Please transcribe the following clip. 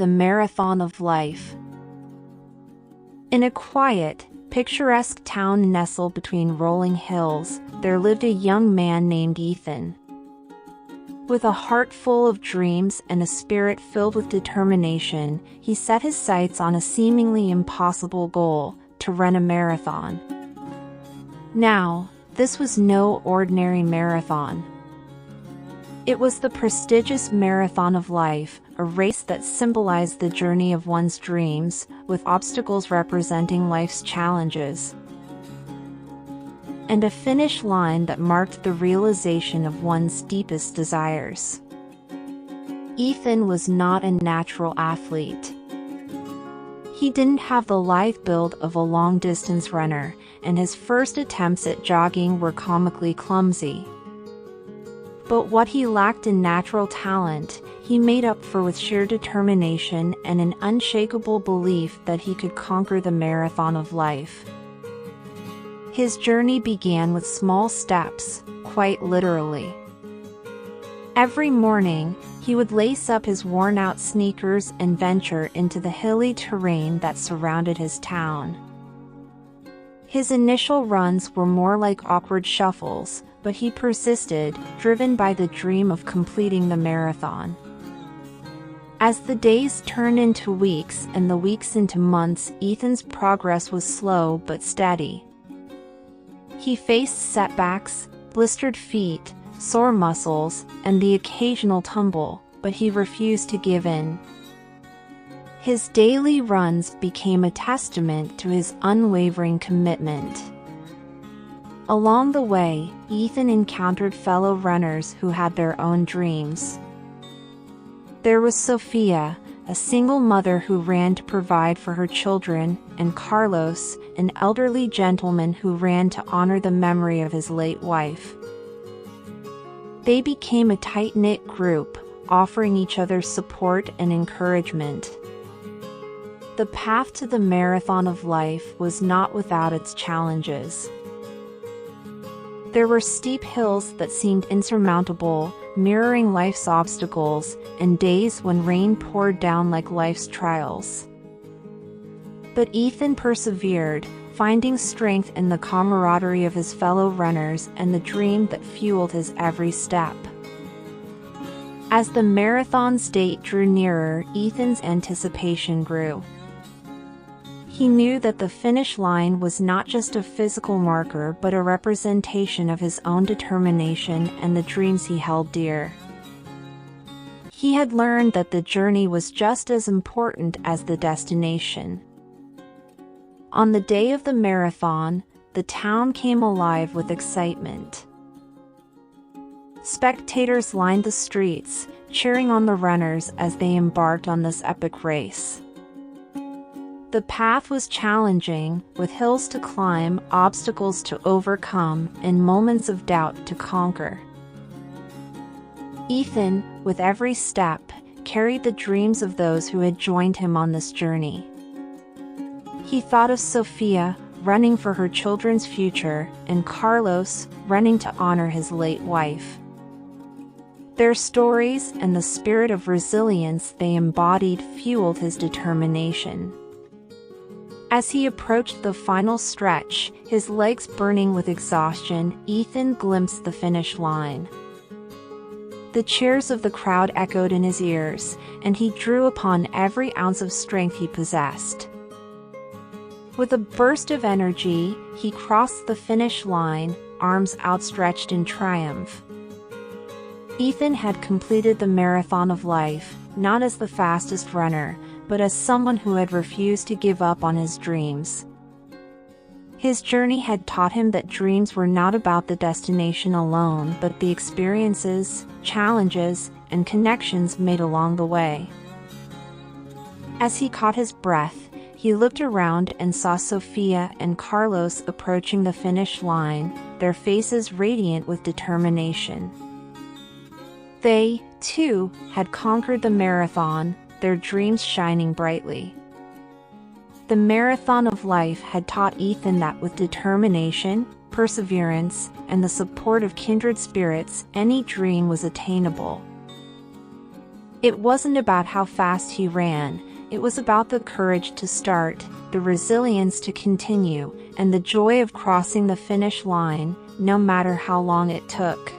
the marathon of life. In a quiet, picturesque town nestled between rolling hills, there lived a young man named Ethan. With a heart full of dreams and a spirit filled with determination, he set his sights on a seemingly impossible goal: to run a marathon. Now, this was no ordinary marathon. It was the prestigious marathon of life, a race that symbolized the journey of one's dreams, with obstacles representing life's challenges, and a finish line that marked the realization of one's deepest desires. Ethan was not a natural athlete. He didn't have the lithe build of a long-distance runner, and his first attempts at jogging were comically clumsy. But what he lacked in natural talent, he made up for with sheer determination and an unshakable belief that he could conquer the marathon of life. His journey began with small steps, quite literally. Every morning, he would lace up his worn-out sneakers and venture into the hilly terrain that surrounded his town. His initial runs were more like awkward shuffles, but he persisted, driven by the dream of completing the marathon. As the days turned into weeks and the weeks into months, Ethan's progress was slow but steady. He faced setbacks, blistered feet, sore muscles, and the occasional tumble, but he refused to give in. His daily runs became a testament to his unwavering commitment. Along the way, Ethan encountered fellow runners who had their own dreams. There was Sophia, a single mother who ran to provide for her children, and Carlos, an elderly gentleman who ran to honor the memory of his late wife. They became a tight-knit group, offering each other support and encouragement. The path to the marathon of life was not without its challenges. There were steep hills that seemed insurmountable, mirroring life's obstacles, and days when rain poured down like life's trials. But Ethan persevered, finding strength in the camaraderie of his fellow runners and the dream that fueled his every step. As the marathon's date drew nearer, Ethan's anticipation grew. He knew that the finish line was not just a physical marker but a representation of his own determination and the dreams he held dear. He had learned that the journey was just as important as the destination. On the day of the marathon, the town came alive with excitement. Spectators lined the streets, cheering on the runners as they embarked on this epic race. The path was challenging, with hills to climb, obstacles to overcome, and moments of doubt to conquer. Ethan, with every step, carried the dreams of those who had joined him on this journey. He thought of Sophia, running for her children's future, and Carlos, running to honor his late wife. Their stories and the spirit of resilience they embodied fueled his determination. As he approached the final stretch, his legs burning with exhaustion, Ethan glimpsed the finish line. The cheers of the crowd echoed in his ears, and he drew upon every ounce of strength he possessed. With a burst of energy, he crossed the finish line, arms outstretched in triumph. Ethan had completed the marathon of life, not as the fastest runner, but as someone who had refused to give up on his dreams. His journey had taught him that dreams were not about the destination alone, but the experiences, challenges, and connections made along the way. As he caught his breath, he looked around and saw Sophia and Carlos approaching the finish line, their faces radiant with determination. They, too, had conquered the marathon, their dreams shining brightly. The marathon of life had taught Ethan that with determination, perseverance, and the support of kindred spirits, any dream was attainable. It wasn't about how fast he ran, it was about the courage to start, the resilience to continue, and the joy of crossing the finish line, no matter how long it took.